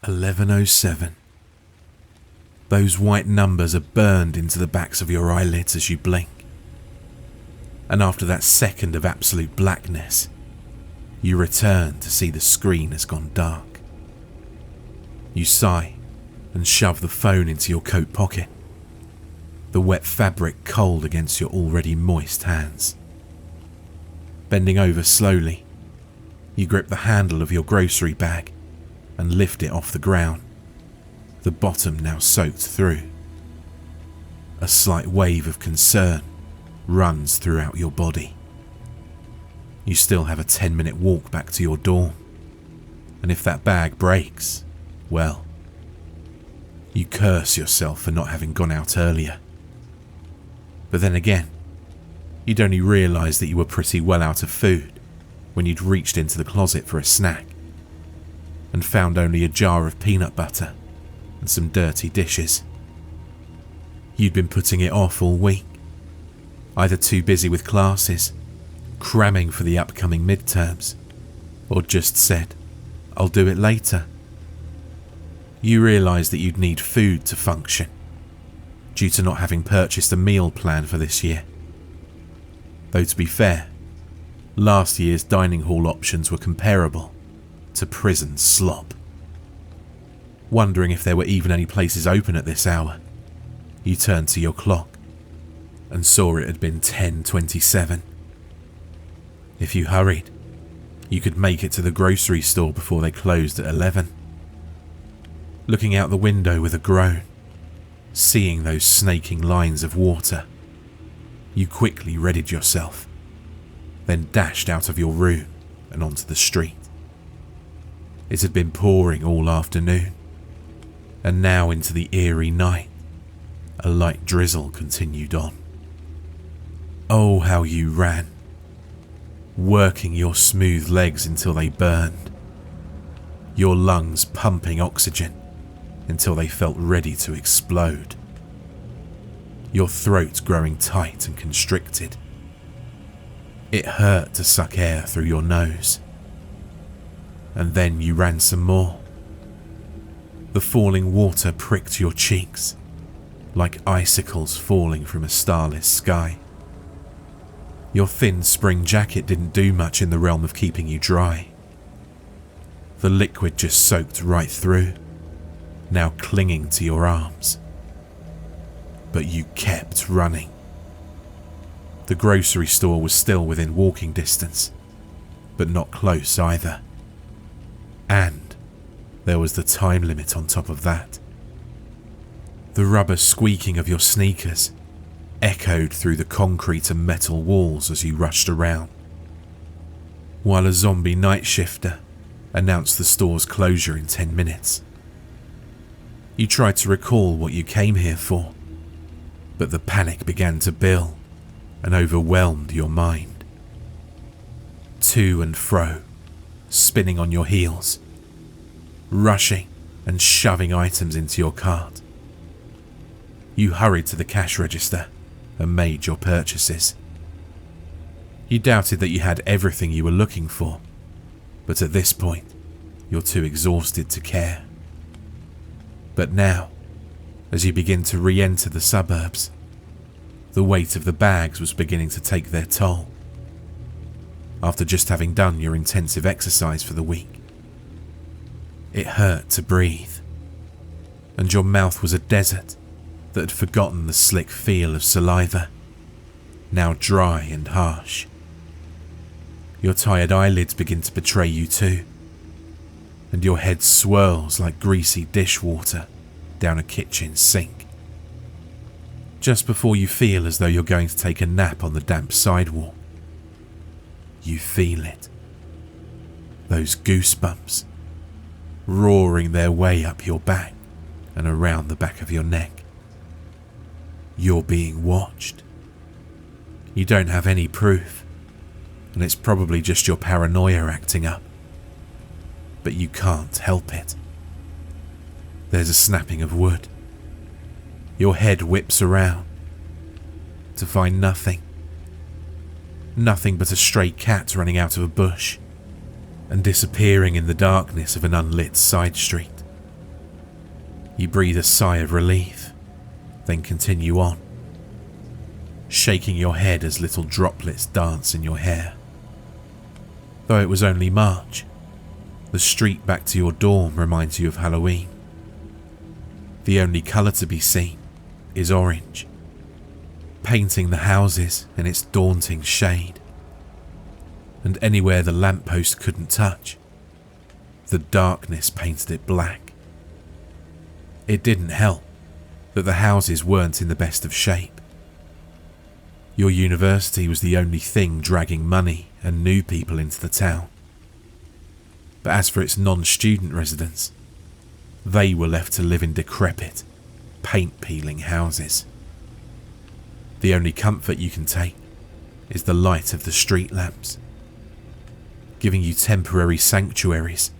11:07. Those white numbers are burned into the backs of your eyelids as you blink. And after that second of absolute blackness, you return to see the screen has gone dark. You sigh and shove the phone into your coat pocket, the wet fabric cold against your already moist hands. Bending over slowly, you grip the handle of your grocery bag and lift it off the ground, the bottom now soaked through. A slight wave of concern runs throughout your body. You still have a 10-minute walk back to your dorm, and if that bag breaks, well, you curse yourself for not having gone out earlier. But then again, you'd only realised that you were pretty well out of food when you'd reached into the closet for a snack and found only a jar of peanut butter and some dirty dishes. You'd been putting it off all week, either too busy with classes, cramming for the upcoming midterms, or just said, "I'll do it later." You realised that you'd need food to function, due to not having purchased a meal plan for this year. Though to be fair, last year's dining hall options were comparable to prison slop. Wondering if there were even any places open at this hour, you turned to your clock and saw it had been 10:27. If you hurried, you could make it to the grocery store before they closed at 11. Looking out the window with a groan, seeing those snaking lines of water, you quickly readied yourself, then dashed out of your room and onto the street. It had been pouring all afternoon, and now into the eerie night, a light drizzle continued on. Oh, how you ran, working your smooth legs until they burned, your lungs pumping oxygen until they felt ready to explode, your throat growing tight and constricted. It hurt to suck air through your nose. And then you ran some more. The falling water pricked your cheeks, like icicles falling from a starless sky. Your thin spring jacket didn't do much in the realm of keeping you dry. The liquid just soaked right through, now clinging to your arms. But you kept running. The grocery store was still within walking distance, but not close either. And there was the time limit on top of that. The rubber squeaking of your sneakers echoed through the concrete and metal walls as you rushed around, while a zombie night shifter announced the store's closure in 10 minutes. You tried to recall what you came here for, but the panic began to build and overwhelmed your mind. To and fro, spinning on your heels, rushing and shoving items into your cart. You hurried to the cash register and made your purchases. You doubted that you had everything you were looking for, but at this point, you're too exhausted to care. But now, as you begin to re-enter the suburbs, the weight of the bags was beginning to take their toll. After just having done your intensive exercise for the week, it hurt to breathe, and your mouth was a desert that had forgotten the slick feel of saliva, now dry and harsh. Your tired eyelids begin to betray you too, and your head swirls like greasy dishwater down a kitchen sink. Just before you feel as though you're going to take a nap on the damp sidewalk, you feel it. Those goosebumps roaring their way up your back and around the back of your neck. You're being watched. You don't have any proof, and it's probably just your paranoia acting up. But you can't help it. There's a snapping of wood. Your head whips around to find nothing. Nothing but a stray cat running out of a bush and disappearing in the darkness of an unlit side street. You breathe a sigh of relief, then continue on, shaking your head as little droplets dance in your hair. Though it was only March, the street back to your dorm reminds you of Halloween. The only colour to be seen is orange, painting the houses in its daunting shade. And anywhere the lamppost couldn't touch, the darkness painted it black. It didn't help that the houses weren't in the best of shape. Your university was the only thing dragging money and new people into the town. But as for its non-student residents, they were left to live in decrepit, paint-peeling houses. The only comfort you can take is the light of the street lamps, giving you temporary sanctuaries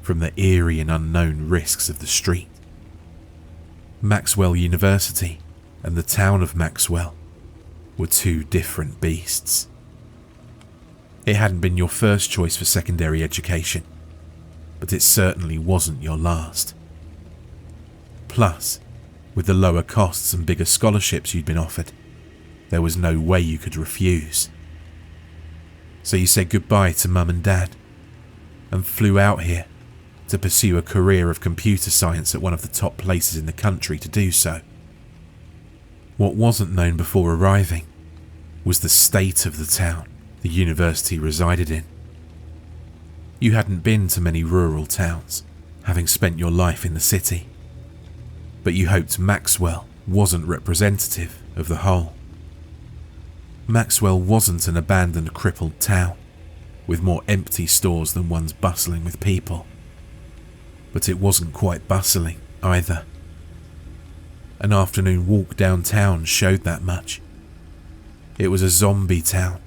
from the eerie and unknown risks of the street. Maxwell University and the town of Maxwell were two different beasts. It hadn't been your first choice for secondary education, but it certainly wasn't your last. Plus, with the lower costs and bigger scholarships you'd been offered, there was no way you could refuse. So you said goodbye to Mum and Dad and flew out here to pursue a career of computer science at one of the top places in the country to do so. What wasn't known before arriving was the state of the town the university resided in. You hadn't been to many rural towns, having spent your life in the city, but you hoped Maxwell wasn't representative of the whole. Maxwell wasn't an abandoned, crippled town with more empty stores than one's bustling with people. But it wasn't quite bustling either. An afternoon walk downtown showed that much. It was a zombie town,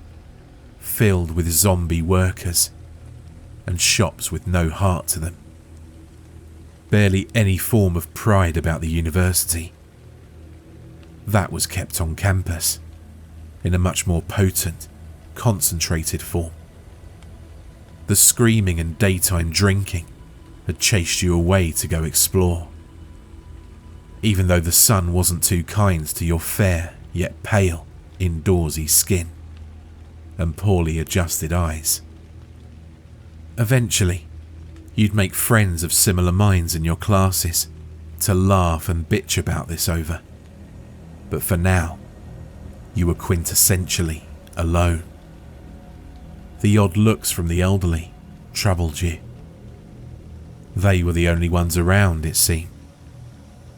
filled with zombie workers and shops with no heart to them. Barely any form of pride about the university. That was kept on campus, in a much more potent, concentrated form. The screaming and daytime drinking had chased you away to go explore, even though the sun wasn't too kind to your fair yet pale, indoorsy skin and poorly adjusted eyes. Eventually, you'd make friends of similar minds in your classes to laugh and bitch about this over. But for now, you were quintessentially alone. The odd looks from the elderly troubled you. They were the only ones around, it seemed,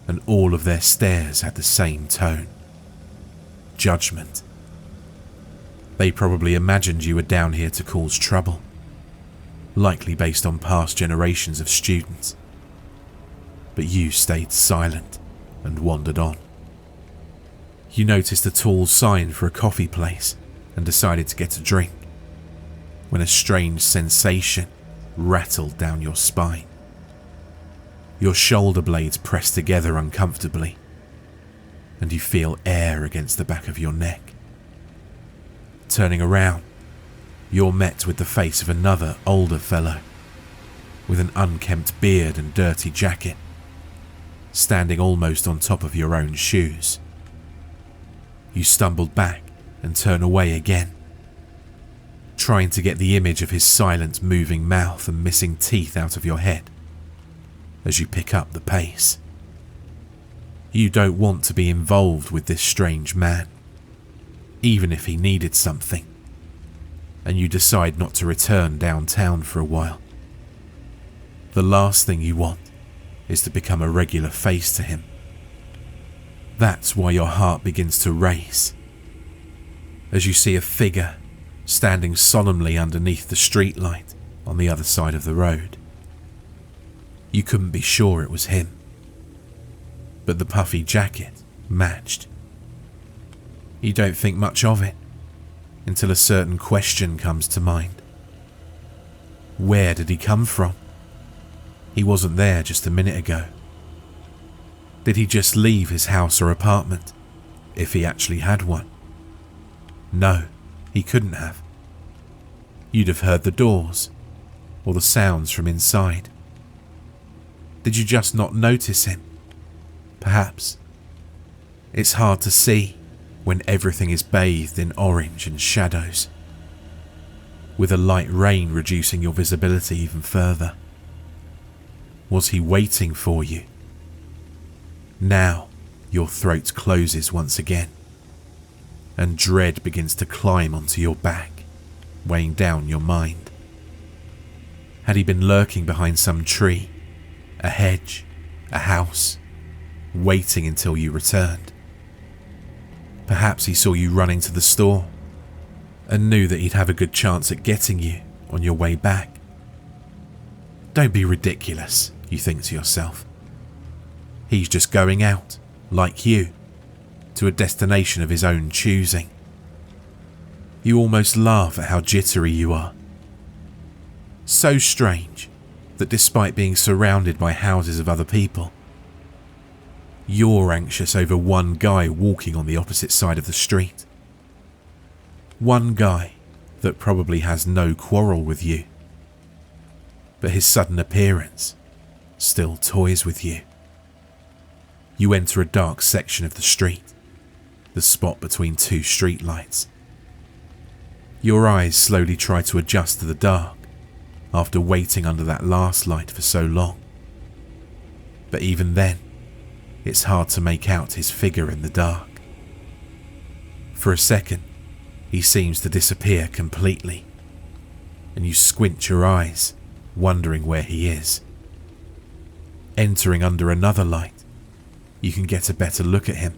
and all of their stares had the same tone. Judgment. They probably imagined you were down here to cause trouble, likely based on past generations of students. But you stayed silent and wandered on. You noticed a tall sign for a coffee place and decided to get a drink, when a strange sensation rattled down your spine. Your shoulder blades press together uncomfortably, and you feel air against the back of your neck. Turning around, you're met with the face of another older fellow, with an unkempt beard and dirty jacket, standing almost on top of your own shoes. You stumbled back and turn away again, trying to get the image of his silent, moving mouth and missing teeth out of your head as you pick up the pace. You don't want to be involved with this strange man, even if he needed something, and you decide not to return downtown for a while. The last thing you want is to become a regular face to him. That's why your heart begins to race as you see a figure standing solemnly underneath the streetlight on the other side of the road. You couldn't be sure it was him, but the puffy jacket matched. You don't think much of it until a certain question comes to mind. Where did he come from? He wasn't there just a minute ago. Did he just leave his house or apartment, if he actually had one? No, he couldn't have. You'd have heard the doors or the sounds from inside. Did you just not notice him perhaps. It's hard to see when everything is bathed in orange and shadows, with a light rain reducing your visibility even further. Was he waiting for you? Now your throat closes once again, and dread begins to climb onto your back, weighing down your mind. Had he been lurking behind some tree, a hedge, a house, waiting until you returned? Perhaps he saw you running to the store and knew that he'd have a good chance at getting you on your way back. Don't be ridiculous, you think to yourself. He's just going out, like you, to a destination of his own choosing. You almost laugh at how jittery you are. So strange that despite being surrounded by houses of other people, you're anxious over one guy walking on the opposite side of the street. One guy that probably has no quarrel with you, but his sudden appearance still toys with you. You enter a dark section of the street, the spot between two street lights. Your eyes slowly try to adjust to the dark after waiting under that last light for so long. But even then, it's hard to make out his figure in the dark. For a second, he seems to disappear completely, and you squint your eyes, wondering where he is. Entering under another light, you can get a better look at him,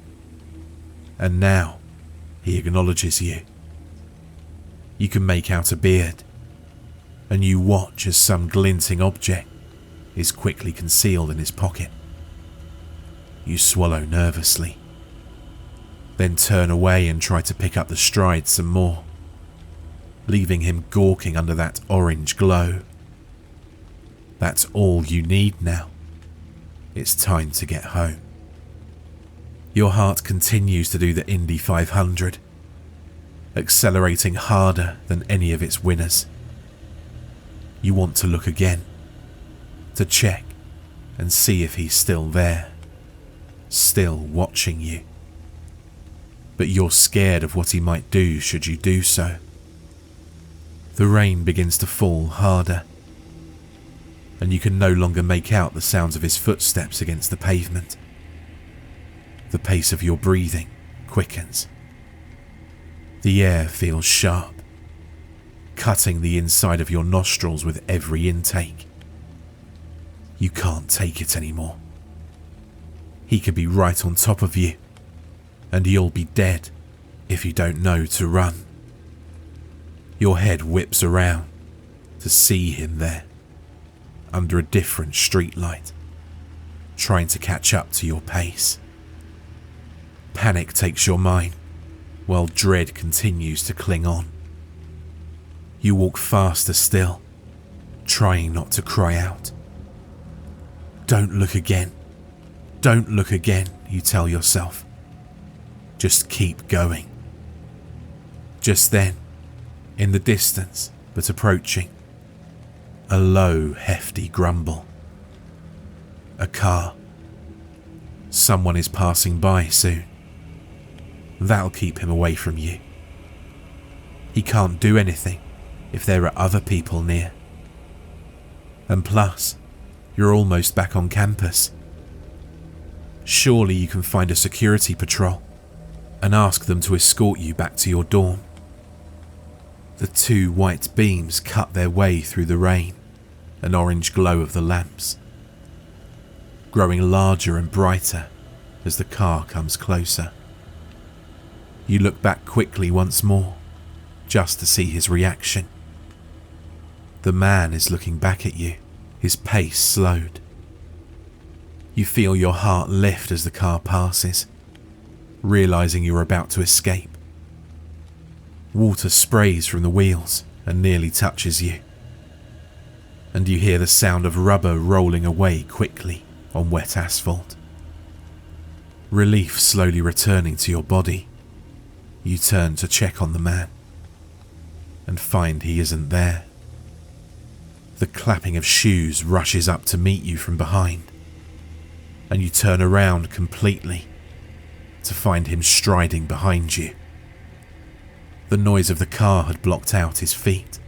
and now he acknowledges you. You can make out a beard, and you watch as some glinting object is quickly concealed in his pocket. You swallow nervously, then turn away and try to pick up the stride some more, leaving him gawking under that orange glow. That's all you need now. It's time to get home. Your heart continues to do the Indy 500, accelerating harder than any of its winners. You want to look again, to check and see if he's still there, still watching you. But you're scared of what he might do should you do so. The rain begins to fall harder, and you can no longer make out the sounds of his footsteps against the pavement. The pace of your breathing quickens. The air feels sharp, cutting the inside of your nostrils with every intake. You can't take it anymore. He could be right on top of you, and you'll be dead if you don't know to run. Your head whips around to see him there, under a different streetlight, trying to catch up to your pace. Panic takes your mind, while dread continues to cling on. You walk faster still, trying not to cry out. Don't look again. Don't look again, you tell yourself. Just keep going. Just then, in the distance, but approaching, a low, hefty grumble. A car. Someone is passing by soon. That'll keep him away from you. He can't do anything if there are other people near. And plus, you're almost back on campus. Surely you can find a security patrol and ask them to escort you back to your dorm. The two white beams cut their way through the rain and orange glow of the lamps, growing larger and brighter as the car comes closer. You look back quickly once more, just to see his reaction. The man is looking back at you, his pace slowed. You feel your heart lift as the car passes, realizing you're about to escape. Water sprays from the wheels and nearly touches you, and you hear the sound of rubber rolling away quickly on wet asphalt. Relief slowly returning to your body, you turn to check on the man and find he isn't there. The clapping of shoes rushes up to meet you from behind. and you turn around completely to find him striding behind you. The noise of the car had blocked out his feet,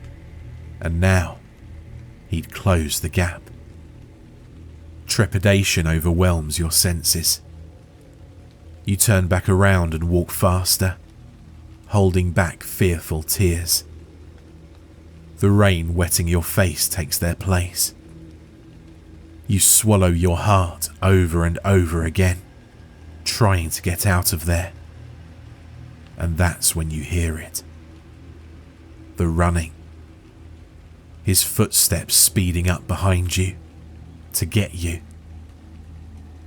and now he'd closed the gap. Trepidation overwhelms your senses. You turn back around and walk faster, holding back fearful tears. The rain wetting your face takes their place. You swallow your heart over and over again, trying to get out of there. And that's when you hear it. The running. His footsteps speeding up behind you to get you.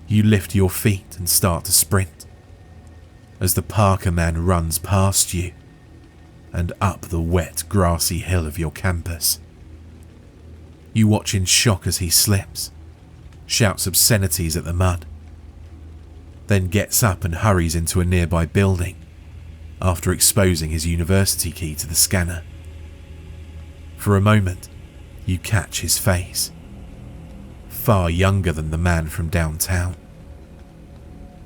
You lift your feet and start to sprint as the Parker man runs past you and up the wet, grassy hill of your campus. You watch in shock as he slips, shouts obscenities at the mud, then gets up and hurries into a nearby building after exposing his university key to the scanner. For a moment, you catch his face, far younger than the man from downtown.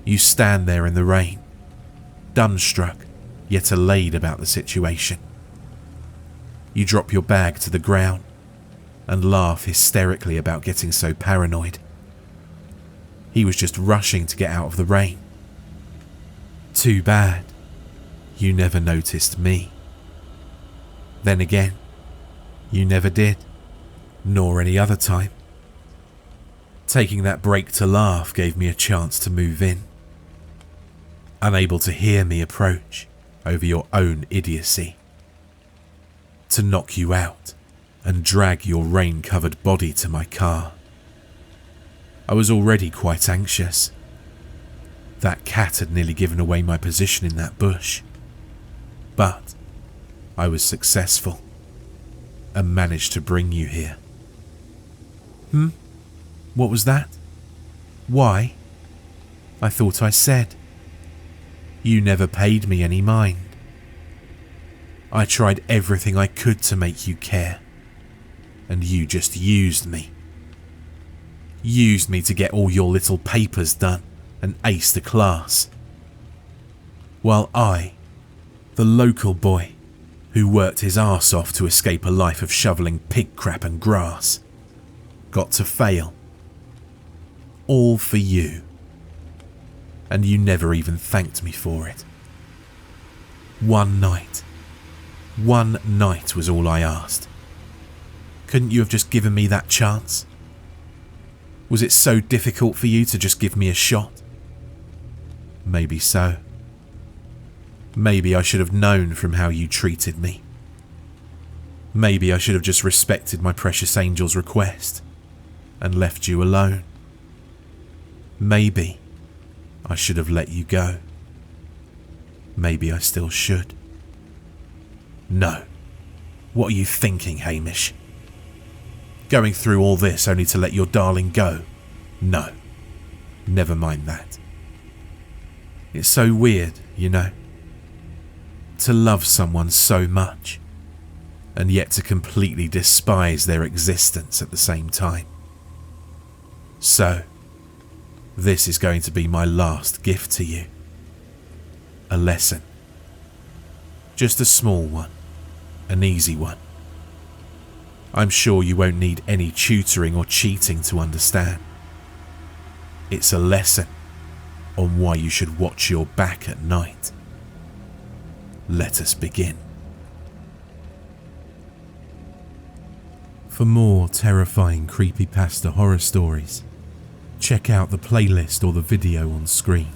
You stand there in the rain, dumbstruck yet elated about the situation. You drop your bag to the ground and laugh hysterically about getting so paranoid. He was just rushing to get out of the rain. Too bad you never noticed me. Then again, you never did, nor any other time. Taking that break to laugh gave me a chance to move in. Unable to hear me approach over your own idiocy. To knock you out and drag your rain-covered body to my car. I was already quite anxious. That cat had nearly given away my position in that bush. But I was successful and managed to bring you here. What was that? Why? I thought I said. You never paid me any mind. I tried everything I could to make you care, and you just used me. Used me to get all your little papers done and ace the class. While I, the local boy who worked his arse off to escape a life of shoveling pig crap and grass, got to fail. All for you. And you never even thanked me for it. One night was all I asked. Couldn't you have just given me that chance? Was it so difficult for you to just give me a shot? Maybe so. Maybe I should have known from how you treated me. Maybe I should have just respected my precious angel's request and left you alone. Maybe I should have let you go. Maybe I still should. No. What are you thinking, Hamish? Going through all this only to let your darling go? No. Never mind that. It's so weird, you know. To love someone so much, and yet to completely despise their existence at the same time. So, this is going to be my last gift to you. A lesson. Just a small one. An easy one. I'm sure you won't need any tutoring or cheating to understand. It's a lesson on why you should watch your back at night. Let us begin. For more terrifying creepypasta horror stories, check out the playlist or the video on screen.